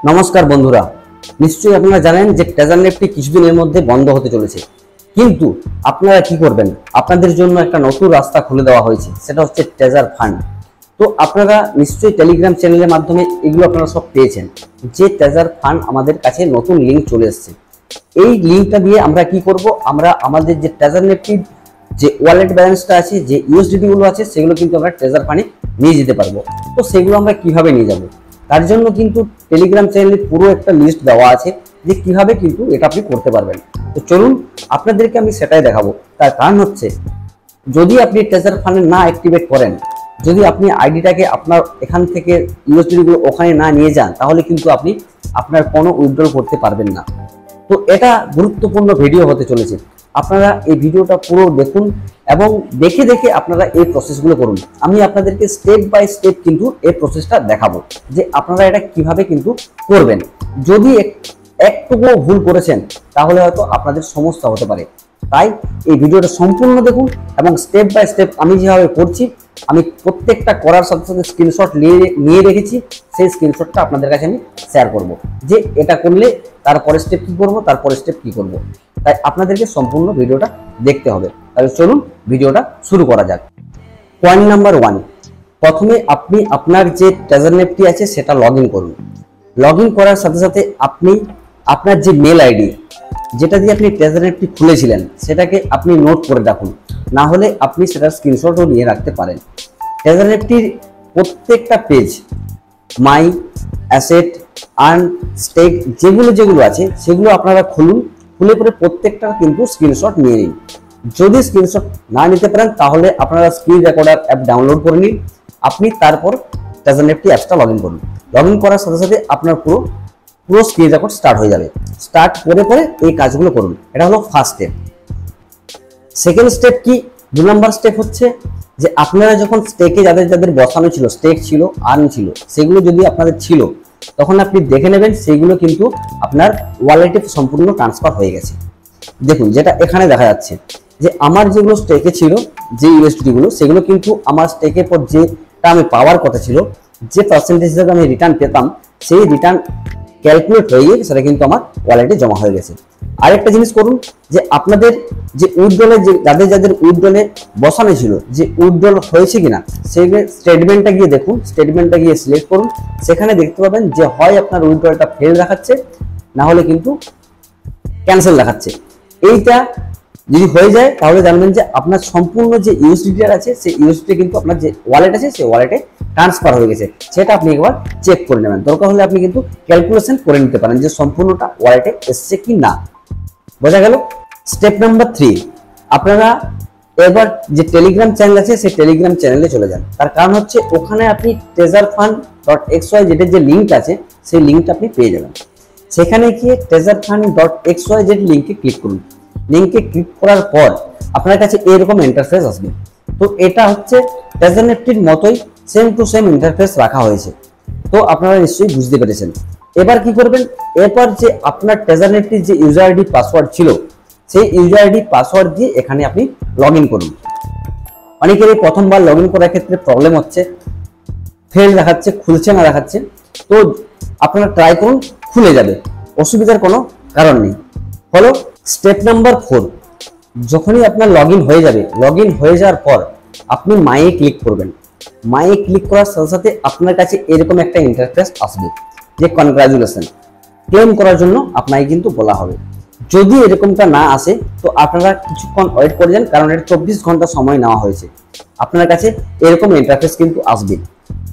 নমস্কার বন্ধুরা, নিশ্চয়ই আপনারা জানেন যে ট্রেজার নেফটি কিছুদিনের মধ্যে বন্ধ হতে চলেছে। কিন্তু আপনারা কি করবেন, আপনাদের জন্য একটা নতুন রাস্তা খুলে দেওয়া হয়েছে, সেটা হচ্ছে ট্রেজার ফান্ড। তো আপনারা নিশ্চয়ই টেলিগ্রাম চ্যানেলের মাধ্যমে এগুলো আপনারা সব পেয়েছেন যে ট্রেজার ফান্ড আমাদের কাছে নতুন লিঙ্ক চলে এসেছে। এই লিঙ্কটা দিয়ে আমরা কি করব, আমরা আমাদের যে ট্রেজার নেফটির যে ওয়ালেট ব্যালেন্সটা আছে, যে ইউএসডিটি গুলো আছে, সেগুলো কিন্তু আমরা ট্রেজার ফান্ডে নিয়ে যেতে পারবো। তো সেগুলো আমরা কিভাবে নিয়ে যাব, তার জন্য কিন্তু টেলিগ্রাম চ্যানেলে পুরো একটা লিস্ট দেওয়া আছে যে কিভাবে কিন্তু এটা আপনি করতে পারবেন। তো চলুন আপনাদেরকে আমি সেটাই দেখাবো। তার কারণ হচ্ছে, যদি আপনি ট্রেজার ফান্ড না অ্যাক্টিভেট করেন, যদি আপনি আইডিটাকে আপনার এখান থেকে ইউএসডি গুলো ওখানে না নিয়ে যান, তাহলে কিন্তু আপনি আপনার কোনো উইথড্রল করতে পারবেন না। তো এটা গুরুত্বপূর্ণ ভিডিও হতে চলেছে, আপনারা এই ভিডিওটা পুরো দেখুন এবং দেখে দেখে আপনারা এই প্রসেসগুলো করুন। আমি আপনাদেরকে স্টেপ বাই স্টেপ কিন্তু এই প্রসেসটা দেখাবো যে আপনারা এটা কিভাবে কিন্তু করবেন। যদি একটুকুও ভুল করেছেন তাহলে হয়তো আপনাদের সমস্যা হতে পারে। তাই এই ভিডিওটা সম্পূর্ণ দেখুন এবং স্টেপ বাই স্টেপ আমি যেভাবে করছি, আমি প্রত্যেকটা করার সাথে সাথে স্ক্রিনশট নিয়ে রেখেছি। সেই স্ক্রিনশটটা আপনাদের কাছে আমি শেয়ার করব যে এটা করলে তারপরে স্টেপ কি করব, তারপরে স্টেপ কি করব। তাই আপনাদেরকে সম্পূর্ণ ভিডিওটা দেখতে হবে। তাহলে চলুন ভিডিওটা শুরু করা যাক। পয়েন্ট নাম্বার 1, প্রথমে আপনি আপনার যে ট্রেজার নেফটি আছে সেটা লগ ইন করুন। লগ ইন করার সাথে সাথে আপনি আপনার যে মেল আইডি যেটা দিয়ে আপনি ট্রেজার নেফটি খুলেছিলেন সেটাকে আপনি নোট করে রাখুন, না হলে আপনি সেটার স্ক্রিনশটও নিয়ে রাখতে পারেন। ট্রেজার নেফটির প্রত্যেকটা পেজ, মাই অ্যাসেট, আর্ন, স্টেক যেগুলো আছে সেগুলো আপনারা খুলুন। খুলে পরে প্রত্যেকটা কিন্তু স্ক্রিনশট নিয়ে নিন। যদি স্ক্রিনশট না নিতে পারেন তাহলে আপনারা স্ক্রিন রেকর্ডার অ্যাপ ডাউনলোড করে নিন। আপনি তারপর ট্রেজার নেফটি অ্যাপসটা লগ ইন করুন। লগ ইন করার সাথে সাথে আপনার পুরো স্ক্রিন রেকর্ড স্টার্ট হয়ে যাবে। স্টার্ট করে পরে এই কাজগুলো করুন। এটা হলো ফার্স্ট স্টেপ। সেকেন্ড স্টেপ কি, 2 নম্বর স্টেপ হচ্ছে যে আপনারা যখন স্টেকে যাদের বসানো ছিল, স্টেক ছিল, আর্ন ছিল, সেগুলো যদি আপনাদের ছিল তখন আপনি দেখে নেবেন সেগুলো কিন্তু আপনার ওয়ালেটে সম্পূর্ণ ট্রান্সফার হয়ে গেছে। দেখুন যেটা এখানে দেখা যাচ্ছে যে আমার যেগুলো স্টেকে ছিল, যে ইউএসডি গুলো, সেগুলো কিন্তু আমার স্টেকের পর যেটা আমি পাওয়ার কথা ছিল, যে পার্সেন্টেজ হিসেবে আমি রিটার্ন পেতাম, সেই রিটার্ন ক্যালকুলেট হয়ে গিয়ে সেটা কিন্তু আমার ওয়ালেটে জমা হয়ে গেছে। আরেকটা জিনিস করুন যে আপনাদের যে উইথড্রলে যাদের উইথড্রলে বসানো ছিল, যে উইথড্রল হয়েছে কিনা সেই স্টেটমেন্টটা গিয়ে দেখুন। স্টেটমেন্টটা গিয়ে সিলেক্ট করুন। সেখানে দেখতে পাবেন যে হয় আপনার উইথড্রলটা ফেল দেখাচ্ছে, না হলে কিন্তু ক্যান্সেল দেখাচ্ছে। এইটা যদি হয়ে যায় তাহলে জানবেন যে আপনার সম্পূর্ণ যে ইউএসডিটি আছে সেই ইউএসডিটি কিন্তু আপনার যে ওয়ালেট আছে সেই ওয়ালেটে ট্রান্সফার হয়ে গেছে। সেটা আপনি একবার চেক করে নেবেন। দরকার হলে আপনি কিন্তু ক্যালকুলেশন করে নিতে পারেন যে সম্পূর্ণটা ওয়ালেটে এসছে কি না। বোঝা গেল? স্টেপ নাম্বার 3, আপনারা এবার যে টেলিগ্রাম চ্যানেল আছে সেই টেলিগ্রাম চ্যানেলে চলে যান। তার কারণ হচ্ছে ওখানে আপনি treasurefund.xyz এর যে লিঙ্ক আছে সেই লিঙ্কটা আপনি পেয়ে যাবেন। সেখানে গিয়ে treasurefund.xyz লিঙ্কে ক্লিক করুন। লিঙ্কে ক্লিক করার পর আপনার কাছে এরকম ইন্টারফেস আসবে। তো এটা হচ্ছে ট্রেজার নেফটির মতোই সেম টু সেম ইন্টারফেস রাখা হয়েছে। তো আপনারা নিশ্চয়ই বুঝতে পেরেছেন। এবার কি করবেন, এরপর যে আপনার ট্রেজার নেফটির যে ইউজার আইডি পাসওয়ার্ড ছিল সেই ইউজার আইডি পাসওয়ার্ড দিয়ে এখানে আপনি লগ ইন করুন। অনেকেরই প্রথমবার লগ ইন করার ক্ষেত্রে প্রবলেম হচ্ছে, ফেল দেখাচ্ছে, খুলছে না দেখাচ্ছে। তো আপনারা ট্রাই করুন, খুলে যাবে, অসুবিধার কোনো কারণ নেই। হলো স্টেপ নাম্বার 4, যখনই আপনার লগ ইন হয়ে যাবে, লগ ইন হয়ে যাওয়ার পর আপনি মাইয়ে ক্লিক করবেন। মাইয়ে ক্লিক করার সাথে সাথে আপনার কাছে এরকম একটা ইন্টারফেস আসবে যে কনগ্রাচুলেশন, ক্লেম করার জন্য আপনাকে কিন্তু বলা হবে। যদি এরকমটা না আসে তো আপনারা কিছুক্ষণ ওয়েট করে যান, কারণ এটা 24 ঘন্টা সময় নেওয়া হয়েছে। আপনার কাছে এরকম ইন্টারফেস কিন্তু আসবে।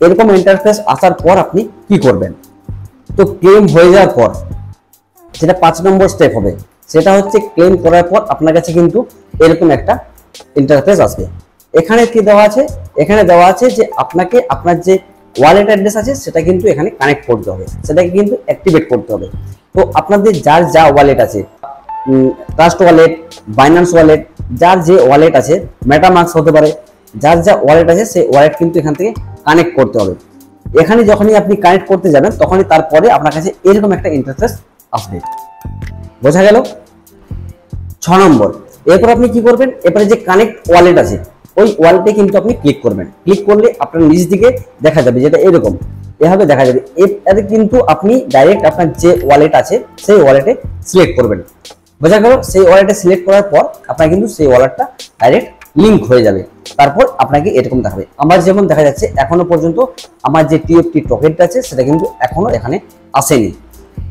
এরকম ইন্টারফেস আসার পর আপনি কি করবেন, তো ক্লেম হয়ে যাওয়ার পর যেটা 5 নম্বর স্টেপ হবে, সেটা হচ্ছে ক্লেম করার পর আপনার কাছে কিন্তু এরকম একটা ইন্টারফেস আসবে। এখানে কি দেওয়া আছে, এখানে দেওয়া আছে যে আপনাকে আপনার যে ওয়ালেট অ্যাড্রেস আছে সেটা কিন্তু এখানে কানেক্ট করতে হবে, সেটাকে কিন্তু অ্যাক্টিভেট করতে হবে। তো আপনাদের যার যা ওয়ালেট আছে, ট্রাস্ট ওয়ালেট, বাইন্যান্স ওয়ালেট, যার যে ওয়ালেট আছে, মেটামাস্ক হতে পারে, যার যা ওয়ালেট আছে সেই ওয়ালেট কিন্তু এখান থেকে কানেক্ট করতে হবে। এখানে যখনই আপনি কানেক্ট করতে যাবেন তখনই তারপরে আপনার কাছে এরকম একটা ইন্টারফেস আসবে। বোঝা গেল? 6 নম্বর, এরপর আপনি কি করবেন, এরপরে যে কানেক্ট ওয়ালেট আছে ওই ওয়ালেটে কিন্তু আপনি ক্লিক করবেন। ক্লিক করলে আপনার নিচ দিকে দেখা যাবে, যেটা এরকম এভাবে দেখা যাবে। এতে কিন্তু আপনি ডাইরেক্ট আপনার যে ওয়ালেট আছে সেই ওয়ালেটে সিলেক্ট করবেন। বোঝা গেল? সেই ওয়ালেটে সিলেক্ট করার পর আপনার কিন্তু সেই ওয়ালেটটা ডাইরেক্ট লিংক হয়ে যাবে। তারপর আপনাকে এরকম দেখাবে। আমার যেমন দেখা যাচ্ছে এখনো পর্যন্ত আমার যে টিএফটি টোকেনটা আছে সেটা কিন্তু এখনো এখানে আসেনি।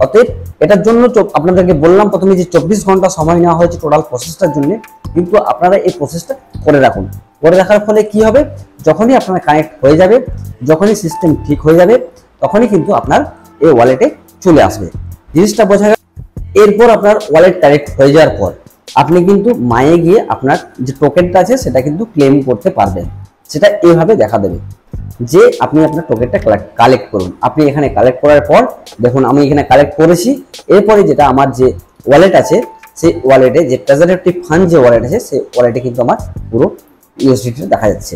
অতএব এটার জন্য আপনাদেরকে বললাম প্রথমে যে 24 ঘন্টা সময় নেওয়া হয়েছে টোটাল প্রসেসটার জন্য, কিন্তু আপনারা এই প্রসেসটা করে রাখুন। করে রাখার ফলে কি হবে, যখনই আপনার কানেক্ট হয়ে যাবে, যখনই সিস্টেম ঠিক হয়ে যাবে, তখনই কিন্তু আপনার এই ওয়ালেটে চলে আসবে। জিনিসটা বোঝা গেল? এরপর আপনার ওয়ালেট কানেক্ট হয়ে যাওয়ার পর আপনি কিন্তু মায়ে গিয়ে আপনার যে টোকেনটা আছে সেটা কিন্তু ক্লেম করতে পারবেন। সেটা এইভাবে দেখা দেবে যে আপনি আপনার টোকেনটা কালেক্ট করুন। আপনি এখানে কালেক্ট করার পর দেখুন আমি এখানে কালেক্ট করেছি। এরপরে যেটা আমার যে ওয়ালেট আছে সেই ওয়ালেটে যে ট্রেজার নেফটি ফান্ড যে ওয়ালেট আছে সেই ওয়ালেটে কিন্তু আমার পুরো ইউএসডিটি দেখা যাচ্ছে।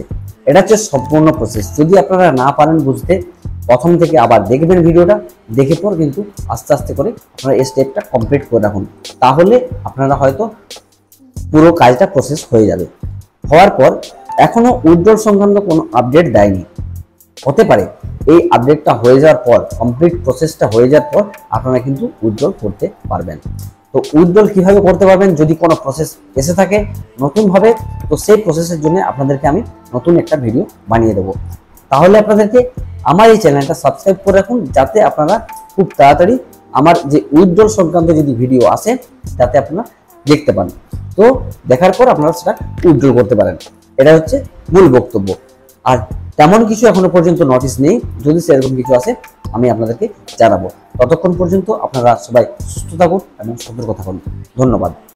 এটা হচ্ছে সম্পূর্ণ প্রসেস। যদি আপনারা না পারেন বুঝতে, প্রথম থেকে আবার দেখবেন ভিডিওটা, দেখে পর কিন্তু আস্তে আস্তে করে আপনারা এই স্টেপটা কমপ্লিট করে রাখুন। তাহলে আপনারা হয়তো পুরো কাজটা প্রসেস হয়ে যাবে। হওয়ার পর এখনো উইথড্রল সংক্রান্ত কোনো আপডেট দেয়নি, হতে পারে এই আপডেটটা হয়ে যাওয়ার পর, কমপ্লিট প্রসেসটা হয়ে যাওয়ার পর আপনারা কিন্তু উইথড্রল করতে পারবেন। তো উইথড্রল কিভাবে করতে পারবেন, যদি কোনো প্রসেস এসে থাকে নতুনভাবে, তো সেই প্রসেসের জন্য আপনাদেরকে আমি নতুন একটা ভিডিও বানিয়ে দেবো। তাহলে আপনাদেরকে আমার এই চ্যানেলটা সাবস্ক্রাইব করে রাখুন, যাতে আপনারা খুব তাড়াতাড়ি আমার যে উইথড্রল সংক্রান্ত যদি ভিডিও আসে যাতে আপনারা দেখতে পান। তো দেখার পর আপনারা সেটা উইথড্রল করতে পারেন। এটা হচ্ছে মূল বক্তব্য। আর তেমন কিছু এখনো পর্যন্ত নোটিশ নেই, যদি সেরকম কিছু আসে আমি আপনাদেরকে জানাবো। ততক্ষণ পর্যন্ত আপনারা সবাই সুস্থ থাকুন এবং সতর্ক থাকুন। ধন্যবাদ।